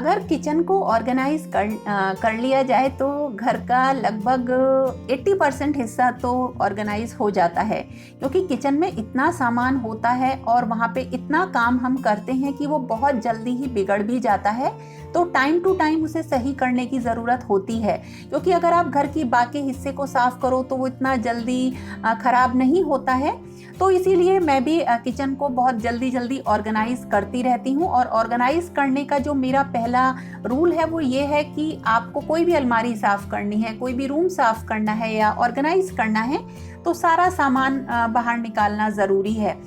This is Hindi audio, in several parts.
अगर किचन को ऑर्गेनाइज कर लिया जाए तो घर का लगभग 80% हिस्सा तो ऑर्गेनाइज हो जाता है, क्योंकि किचन में इतना सामान होता है और वहाँ पे इतना काम हम करते हैं कि वो बहुत जल्दी ही बिगड़ भी जाता है। तो टाइम टू टाइम उसे सही करने की ज़रूरत होती है, क्योंकि अगर आप घर की बाकी हिस्से को साफ़ करो तो वो इतना जल्दी ख़राब नहीं होता है। तो इसीलिए मैं भी किचन को बहुत जल्दी जल्दी ऑर्गेनाइज करती रहती हूँ। और ऑर्गेनाइज करने का जो मेरा पहला रूल है वो ये है कि आपको कोई भी अलमारी साफ़ करनी है, कोई भी रूम साफ़ करना है या ऑर्गेनाइज करना है तो सारा सामान बाहर निकालना ज़रूरी है।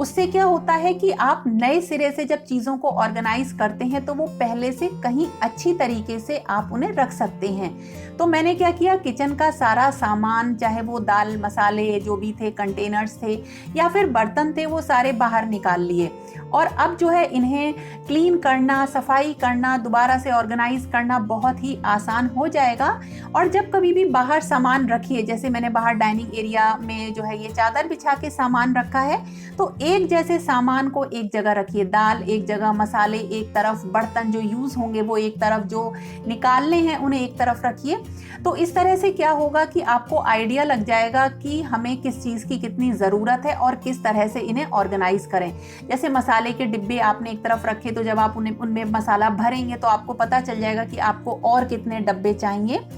उससे क्या होता है कि आप नए सिरे से जब चीज़ों को ऑर्गेनाइज करते हैं तो वो पहले से कहीं अच्छी तरीके से आप उन्हें रख सकते हैं। तो मैंने क्या किया, किचन का सारा सामान, चाहे वो दाल मसाले जो भी थे, कंटेनर्स थे या फिर बर्तन थे, वो सारे बाहर निकाल लिए। और अब जो है इन्हें क्लीन करना, सफाई करना, दोबारा से ऑर्गेनाइज करना बहुत ही आसान हो जाएगा। और जब कभी भी बाहर सामान रखिए, जैसे मैंने बाहर डाइनिंग एरिया में जो है ये चादर बिछा के सामान रखा है, तो एक जैसे सामान को एक जगह रखिए। दाल एक जगह, मसाले एक तरफ, बर्तन जो यूज़ होंगे वो एक तरफ, जो निकालने हैं उन्हें एक तरफ रखिए। तो इस तरह से क्या होगा कि आपको आइडिया लग जाएगा कि हमें किस चीज़ की कितनी ज़रूरत है और किस तरह से इन्हें ऑर्गेनाइज करें। जैसे मसाले के डिब्बे आपने एक तरफ रखे, तो जब आप उनमें मसाला भरेंगे तो आपको पता चल जाएगा कि आपको और कितने डब्बे चाहिए।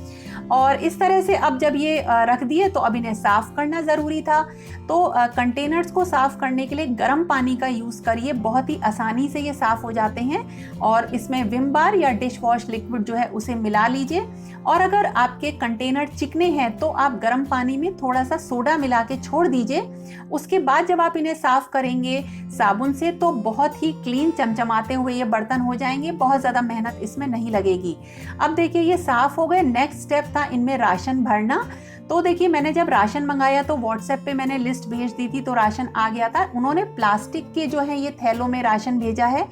और इस तरह से अब जब ये रख दिए तो अब इन्हें साफ़ करना ज़रूरी था। तो कंटेनर्स को साफ़ करने के लिए गर्म पानी का यूज़ करिए, बहुत ही आसानी से ये साफ़ हो जाते हैं। और इसमें विम बार या डिश वॉश लिक्विड जो है उसे मिला लीजिए। और अगर आपके कंटेनर चिकने हैं तो आप गर्म पानी में थोड़ा सा सोडा मिला के छोड़ दीजिए। उसके बाद जब आप इन्हें साफ़ करेंगे साबुन से तो बहुत ही क्लीन, चमचमाते हुए ये बर्तन हो जाएंगे, बहुत ज़्यादा मेहनत इसमें नहीं लगेगी। अब देखिए ये साफ़ हो गए। नेक्स्ट स्टेप था इनमें राशन भरना। तो देखिए मैंने जब राशन मंगाया तो व्हाट्सएप पे मैंने लिस्ट भेज दी थी, तो राशन आ गया था। उन्होंने प्लास्टिक के जो है ये थैलों में राशन भेजा है,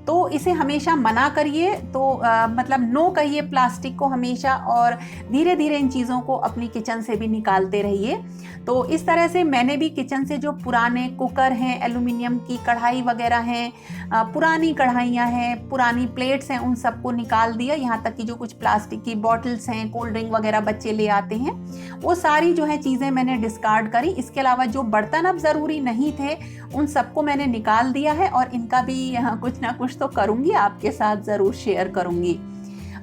तो इसे हमेशा मना करिए। तो मतलब नो कहिए प्लास्टिक को हमेशा, और धीरे धीरे इन चीज़ों को अपनी किचन से भी निकालते रहिए। तो इस तरह से मैंने भी किचन से जो पुराने कुकर हैं, एल्यूमिनियम की कढ़ाई वगैरह हैं, पुरानी कढ़ाइयाँ हैं, पुरानी प्लेट्स हैं, उन सबको निकाल दिया। यहाँ तक कि जो कुछ प्लास्टिक की बॉटल्स हैं, कोल्ड ड्रिंक वगैरह बच्चे ले आते हैं, वो सारी जो है चीज़ें मैंने डिस्कार्ड करी। इसके अलावा जो बर्तन अब ज़रूरी नहीं थे उन सबको मैंने निकाल दिया है। और इनका भी यहाँ कुछ ना कुछ तो करूँगी, आपके साथ ज़रूर शेयर करूँगी।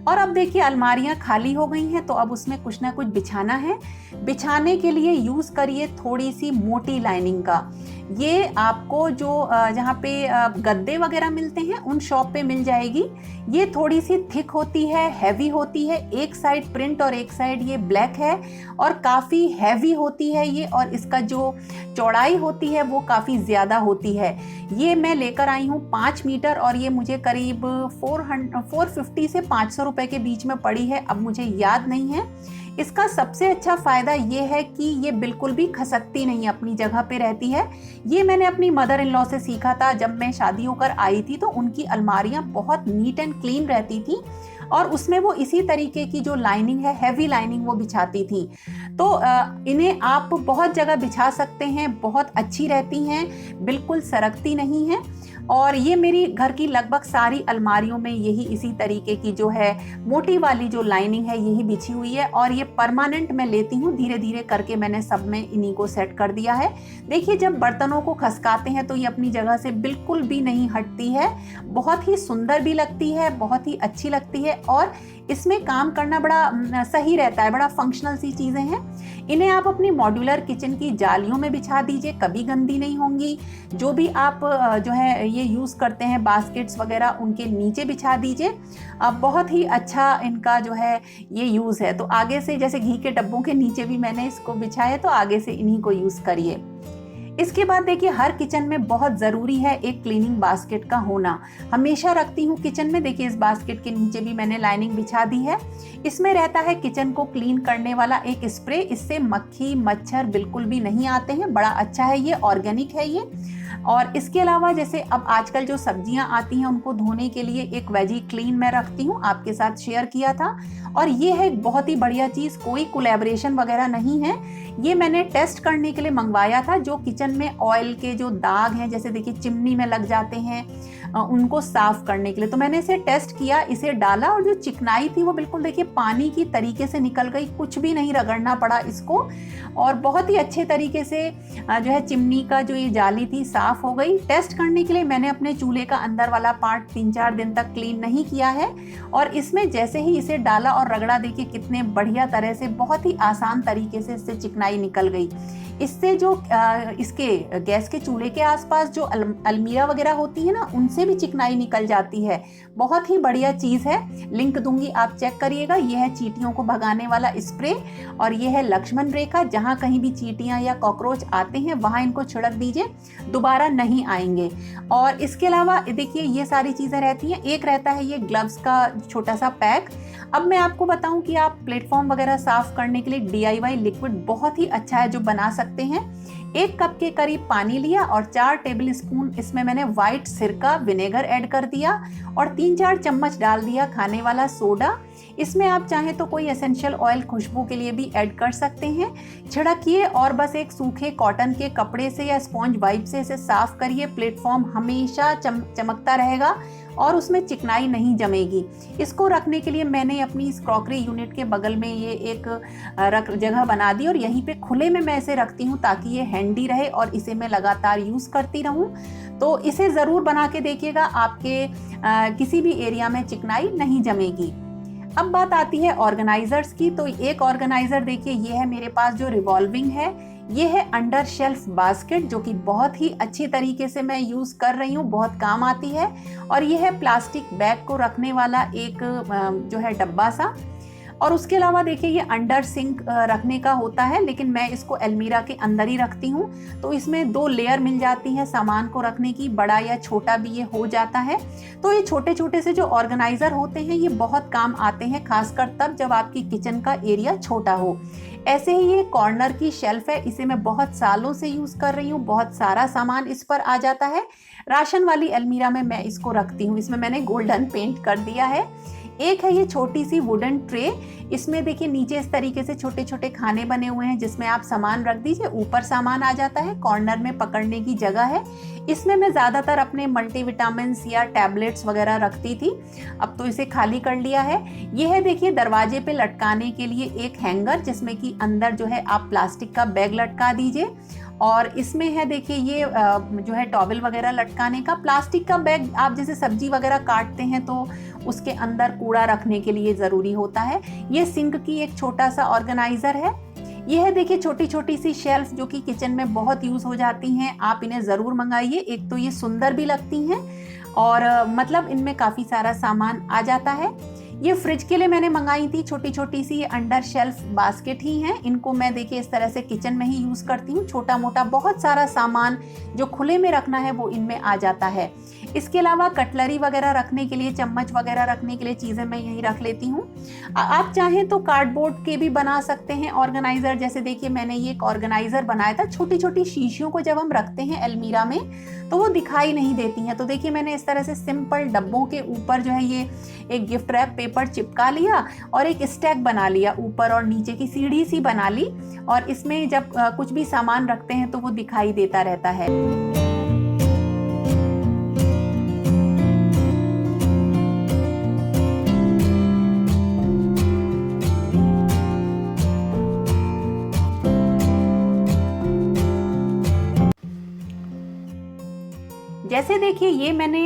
और अब देखिए अलमारियाँ खाली हो गई हैं, तो अब उसमें कुछ ना कुछ बिछाना है। बिछाने के लिए यूज़ करिए थोड़ी सी मोटी लाइनिंग का। ये आपको जो जहाँ पे गद्दे वगैरह मिलते हैं उन शॉप पे मिल जाएगी। ये थोड़ी सी थिक होती है, हैवी होती है। एक साइड प्रिंट और एक साइड ये ब्लैक है और काफ़ी हैवी होती है ये, और इसका जो चौड़ाई होती है वो काफ़ी ज़्यादा होती है। ये मैं लेकर आई हूँ 5 मीटर, और ये मुझे करीब 450 से 500 रुपए के बीच में पड़ी है, अब मुझे याद नहीं है। इसका सबसे अच्छा फ़ायदा ये है कि ये बिल्कुल भी खसकती नहीं, अपनी जगह पे रहती है। ये मैंने अपनी मदर इन लॉ से सीखा था। जब मैं शादी होकर आई थी तो उनकी अलमारियाँ बहुत नीट एंड क्लीन रहती थी, और उसमें वो इसी तरीके की जो लाइनिंग है, हैवी लाइनिंग, वो बिछाती थी। तो इन्हें आप बहुत जगह बिछा सकते हैं, बहुत अच्छी रहती हैं, बिल्कुल सरकती नहीं हैं। और ये मेरी घर की लगभग सारी अलमारियों में यही इसी तरीके की जो है मोटी वाली जो लाइनिंग है यही बिछी हुई है, और ये परमानेंट मैं लेती हूँ। धीरे धीरे करके मैंने सब में इन्हीं को सेट कर दिया है। देखिए जब बर्तनों को खसकाते हैं तो ये अपनी जगह से बिल्कुल भी नहीं हटती है, बहुत ही सुंदर भी लगती है, बहुत ही अच्छी लगती है, और इसमें काम करना बड़ा सही रहता है, बड़ा फंक्शनल सी चीज़ें हैं। इन्हें आप अपनी मॉड्यूलर किचन की जालियों में बिछा दीजिए, कभी गंदी नहीं होंगी। जो भी आप जो है ये यूज़ करते हैं बास्केट्स वगैरह, उनके नीचे बिछा दीजिए। अब बहुत ही अच्छा इनका जो है ये यूज़ है। तो आगे से जैसे घी के डब्बों के नीचे भी मैंने इसको बिछाया, तो आगे से इन्हीं को यूज़ करिए। इसके बाद देखिए हर किचन में बहुत ज़रूरी है एक क्लीनिंग बास्केट का होना। हमेशा रखती हूँ किचन में। देखिए इस बास्केट के नीचे भी मैंने लाइनिंग बिछा दी है। इसमें रहता है किचन को क्लीन करने वाला एक स्प्रे। इससे मक्खी मच्छर बिल्कुल भी नहीं आते हैं। बड़ा अच्छा है ये, ऑर्गेनिक है ये। और इसके अलावा जैसे अब आजकल जो सब्जियां आती हैं उनको धोने के लिए एक वेजी क्लीन मैं रखती हूँ, आपके साथ शेयर किया था। और ये है बहुत ही बढ़िया चीज़, कोई कोलैबोरेशन वगैरह नहीं है, ये मैंने टेस्ट करने के लिए मंगवाया था। जो किचन में ऑयल के जो दाग हैं, जैसे देखिए चिमनी में लग जाते हैं, उनको साफ करने के लिए, तो मैंने इसे टेस्ट किया, इसे डाला और जो चिकनाई थी वो बिल्कुल देखिए पानी की तरीके से निकल गई, कुछ भी नहीं रगड़ना पड़ा इसको, और बहुत ही अच्छे तरीके से जो है चिमनी का जो ये जाली थी साफ हो गई। टेस्ट करने के लिए मैंने अपने चूल्हे का अंदर वाला पार्ट 3-4 दिन तक क्लीन नहीं किया है, और इसमें जैसे ही इसे डाला और रगड़ा, देखिए कितने बढ़िया तरह से, बहुत ही आसान तरीके से इससे चिकनाई निकल गई। इससे जो इसके गैस के चूल्हे के आसपास जो अलमीरा वगैरह होती है ना, उनसे भी चिकनाई निकल जाती है। बहुत ही बढ़िया चीज़ है, लिंक दूंगी, आप चेक करिएगा। यह है चींटियों को भगाने वाला स्प्रे, और यह है लक्ष्मण रेखा। जहाँ कहीं भी चींटियाँ या कॉकरोच आते हैं वहाँ इनको छिड़क दीजिए, दोबारा नहीं आएंगे। और इसके अलावा देखिए ये सारी चीज़ें रहती हैं। एक रहता है ये ग्लव्स का छोटा सा पैक। अब मैं आपको बताऊं कि आप प्लेटफॉर्म वगैरह साफ करने के लिए DIY लिक्विड बहुत ही अच्छा है जो बना सकते हैं। 1 कप के करीब पानी लिया और 4 टेबल स्पून इसमें मैंने व्हाइट सिरका विनेगर ऐड कर दिया, और 3-4 चम्मच डाल दिया खाने वाला सोडा। इसमें आप चाहें तो कोई एसेंशियल ऑयल खुशबू के लिए भी ऐड कर सकते हैं। छिड़किए और बस एक सूखे कॉटन के कपड़े से या स्पॉन्ज वाइप से इसे साफ करिए। प्लेटफॉर्म हमेशा चमकता रहेगा और उसमें चिकनाई नहीं जमेगी। इसको रखने के लिए मैंने अपनी इस क्रॉकरी यूनिट के बगल में ये एक जगह बना दी, और यहीं पे खुले में मैं इसे रखती हूँ ताकि ये हैंडी रहे और इसे मैं लगातार यूज़ करती रहूँ। तो इसे ज़रूर बना के देखिएगा, आपके किसी भी एरिया में चिकनाई नहीं जमेगी। अब बात आती है ऑर्गेनाइजर्स की। तो एक ऑर्गेनाइजर देखिए, ये है मेरे पास जो रिवॉल्विंग है, ये है अंडर शेल्फ बास्केट, जो कि बहुत ही अच्छी तरीके से मैं यूज़ कर रही हूँ, बहुत काम आती है। और ये है प्लास्टिक बैग को रखने वाला एक जो है डब्बा सा। और उसके अलावा देखिए ये अंडर सिंक रखने का होता है, लेकिन मैं इसको अलमीरा के अंदर ही रखती हूँ, तो इसमें 2 लेयर मिल जाती है सामान को रखने की, बड़ा या छोटा भी ये हो जाता है। तो ये छोटे छोटे से जो ऑर्गेनाइजर होते हैं ये बहुत काम आते हैं, खासकर तब जब आपकी किचन का एरिया छोटा हो। ऐसे ही ये कॉर्नर की शेल्फ है, इसे मैं बहुत सालों से यूज़ कर रही हूँ, बहुत सारा सामान इस पर आ जाता है। राशन वाली अलमीरा में मैं इसको रखती हूँ, इसमें मैंने गोल्डन पेंट कर दिया है। एक है ये छोटी सी वुडन ट्रे, इसमें देखिए नीचे इस तरीके से छोटे छोटे खाने बने हुए हैं जिसमें आप सामान रख दीजिए, ऊपर सामान आ जाता है, कॉर्नर में पकड़ने की जगह है। इसमें मैं ज़्यादातर अपने मल्टीविटामिन्स या टैबलेट्स वगैरह रखती थी, अब तो इसे खाली कर लिया है। ये है देखिए दरवाजे पे लटकाने के लिए एक हैंगर, जिसमें कि अंदर जो है आप प्लास्टिक का बैग लटका दीजिए। और इसमें है देखिए ये जो है टॉवल वगैरह लटकाने का प्लास्टिक का बैग, आप जैसे सब्जी वगैरह काटते हैं तो उसके अंदर कूड़ा रखने के लिए ज़रूरी होता है। ये सिंक की एक छोटा सा ऑर्गेनाइज़र है। ये है देखिए छोटी छोटी सी शेल्फ जो कि किचन में बहुत यूज़ हो जाती हैं, आप इन्हें ज़रूर मंगाइए। एक तो ये सुंदर भी लगती हैं और मतलब इनमें काफ़ी सारा सामान आ जाता है। ये फ्रिज के लिए मैंने मंगाई थी, छोटी छोटी सी अंडर शेल्फ बास्केट ही हैं। इनको मैं देखिए इस तरह से किचन में ही यूज़ करती हूँ। छोटा मोटा बहुत सारा सामान जो खुले में रखना है वो इनमें आ जाता है। इसके अलावा कटलरी वगैरह रखने के लिए, चम्मच वगैरह रखने के लिए चीज़ें मैं यहीं रख लेती हूँ। आप चाहें तो कार्डबोर्ड के भी बना सकते हैं ऑर्गेनाइज़र। जैसे देखिए मैंने ये एक ऑर्गेनाइज़र बनाया था। छोटी छोटी शीशियों को जब हम रखते हैं अलमीरा में तो वो दिखाई नहीं देती हैं, तो देखिए मैंने इस तरह से सिंपल डब्बों के ऊपर जो है ये एक गिफ्ट रैप पेपर चिपका लिया और एक स्टैक बना लिया, ऊपर और नीचे की सीढ़ी सी बना ली, और इसमें जब कुछ भी सामान रखते हैं तो वो दिखाई देता रहता है। जैसे देखिए ये मैंने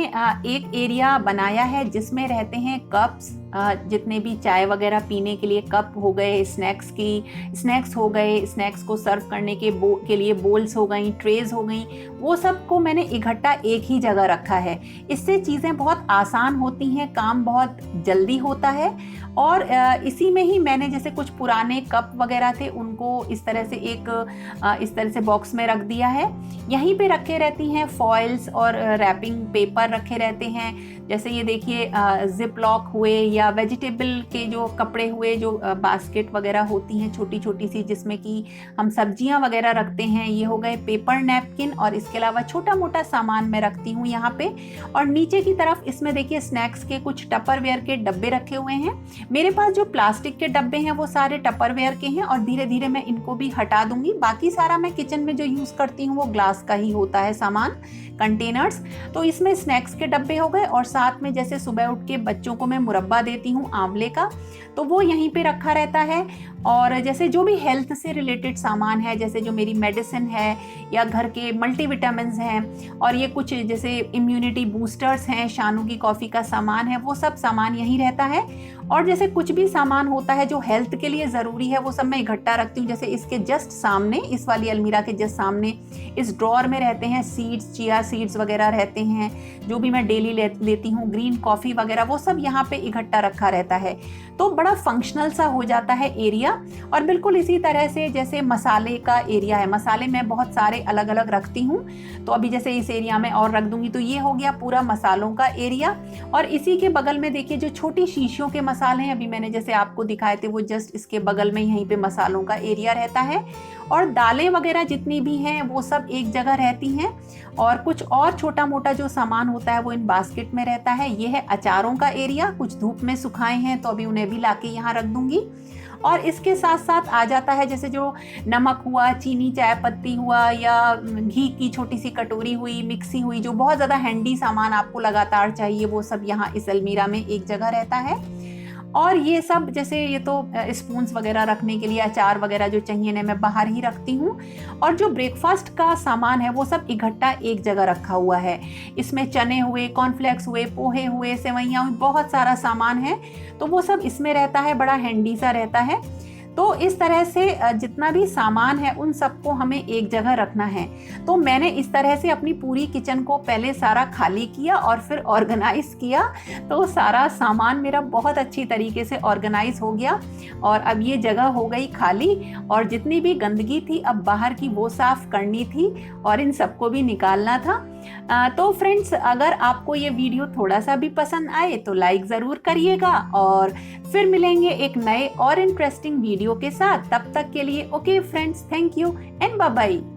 एक एरिया बनाया है जिसमें रहते हैं कप्स, जितने भी चाय वगैरह पीने के लिए कप हो गए, स्नैक्स हो गए, स्नैक्स को सर्व करने के लिए बोल्स हो गई, ट्रेज हो गई, वो सब को मैंने इकट्ठा एक ही जगह रखा है। इससे चीज़ें बहुत आसान होती हैं, काम बहुत जल्दी होता है। और इसी में ही मैंने जैसे कुछ पुराने कप वगैरह थे उनको इस तरह से बॉक्स में रख दिया है। यहीं पे रखे रहती हैं फॉइल्स और रैपिंग पेपर रखे रहते हैं। जैसे ये देखिए जिप लॉक हुए या या वेजिटेबल के जो कपड़े हुए, जो बास्केट वगैरह होती हैं छोटी छोटी सी, जिसमें कि हम सब्जियां वगैरह रखते हैं, ये हो गए पेपर नैपकिन। और इसके अलावा छोटा मोटा सामान मैं रखती हूँ यहाँ पे। और नीचे की तरफ इसमें देखिए स्नैक्स के कुछ टपरवेयर के डब्बे रखे हुए हैं। मेरे पास जो प्लास्टिक के डब्बे हैं वो सारे टपरवेयर के हैं और धीरे धीरे मैं इनको भी हटा दूंगी। बाकी सारा मैं किचन में जो यूज करती हूँ वो ग्लास का ही होता है सामान, कंटेनर्स। तो इसमें स्नैक्स के डब्बे हो गए और साथ में जैसे सुबह उठ के बच्चों को मैं मुरब्बा देती हूँ आंवले का, तो वो यहीं पे रखा रहता है। और जैसे जो भी हेल्थ से रिलेटेड सामान है, जैसे जो मेरी मेडिसिन है या घर के मल्टीविटामिन्स हैं और ये कुछ जैसे इम्यूनिटी बूस्टर्स हैं, शानू की कॉफ़ी का सामान है, वो सब सामान यहीं रहता है। और जैसे कुछ भी सामान होता है जो हेल्थ के लिए ज़रूरी है वो सब मैं इकट्ठा रखती हूँ। जैसे इसके जस्ट सामने, इस वाली अलमीरा के जस्ट सामने इस ड्रॉर में रहते हैं सीड्स, चिया सीड्स वगैरह रहते हैं, जो भी मैं डेली लेती हूँ, ग्रीन कॉफ़ी वगैरह, वो सब यहाँ पे इकट्ठा रखा रहता है। तो बड़ा फंक्शनल सा हो जाता है एरिया। और बिल्कुल इसी तरह से जैसे मसाले का एरिया है, मसाले मैं बहुत सारे अलग अलग रखती हूँ, तो अभी जैसे इस एरिया में और रख दूंगी, तो ये हो गया पूरा मसालों का एरिया। और इसी के बगल में देखिए जो छोटी शीशियों के मसाले हैं, अभी मैंने जैसे आपको दिखाए थे, वो जस्ट इसके बगल में यहीं पे मसालों का एरिया रहता है। और दालें वगैरह जितनी भी हैं वो सब एक जगह रहती हैं। और कुछ और छोटा मोटा जो सामान होता है वो इन बास्केट में रहता है। ये है अचारों का एरिया, कुछ धूप में सुखाए हैं तो अभी उन्हें भी लाके यहाँ रख दूंगी। और इसके साथ साथ आ जाता है जैसे जो नमक हुआ, चीनी, चाय पत्ती हुआ, या घी की छोटी सी कटोरी हुई, मिक्सी हुई, जो बहुत ज़्यादा हैंडी सामान आपको लगातार चाहिए, वो सब यहाँ इस अलमीरा में एक जगह रहता है। और ये सब जैसे ये तो स्पून्स वगैरह रखने के लिए, अचार वगैरह जो चाहिए ना, मैं बाहर ही रखती हूँ। और जो ब्रेकफास्ट का सामान है वो सब इकट्ठा एक जगह रखा हुआ है। इसमें चने हुए, कॉर्नफ्लेक्स हुए, पोहे हुए, सेवइयाँ हुई, बहुत सारा सामान है, तो वो सब इसमें रहता है, बड़ा हैंडी सा रहता है। तो इस तरह से जितना भी सामान है उन सबको हमें एक जगह रखना है। तो मैंने इस तरह से अपनी पूरी किचन को पहले सारा खाली किया और फिर ऑर्गेनाइज किया, तो सारा सामान मेरा बहुत अच्छी तरीके से ऑर्गेनाइज हो गया। और अब ये जगह हो गई खाली, और जितनी भी गंदगी थी अब बाहर की वो साफ करनी थी और इन सबको भी निकालना था। तो फ्रेंड्स, अगर आपको ये वीडियो थोड़ा सा भी पसंद आए तो लाइक ज़रूर करिएगा, और फिर मिलेंगे एक नए और इंटरेस्टिंग वीडियो के साथ। तब तक के लिए okay friends, thank you and bye bye.